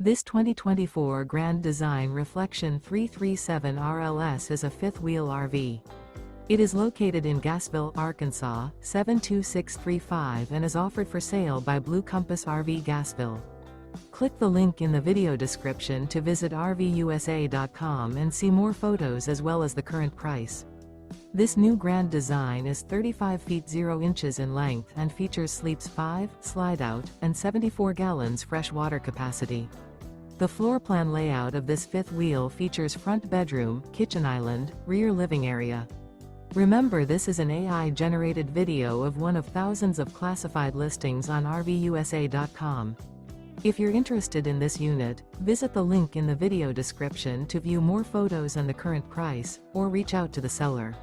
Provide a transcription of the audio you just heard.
This 2024 Grand Design Reflection 337 RLS is a fifth-wheel RV. It is located in Gassville, Arkansas, 72635 and is offered for sale by Blue Compass RV Gassville. Click the link in the video description to visit RVUSA.com and see more photos as well as the current price. This new Grand Design is 35 feet 0 inches in length and features sleeps 5, Slideout, and 74 gallons fresh water capacity. The floor plan layout of this fifth wheel features front bedroom, kitchen island, rear living area. Remember, this is an AI-generated video of one of thousands of classified listings on RVUSA.com. If you're interested in this unit, visit the link in the video description to view more photos and the current price, or reach out to the seller.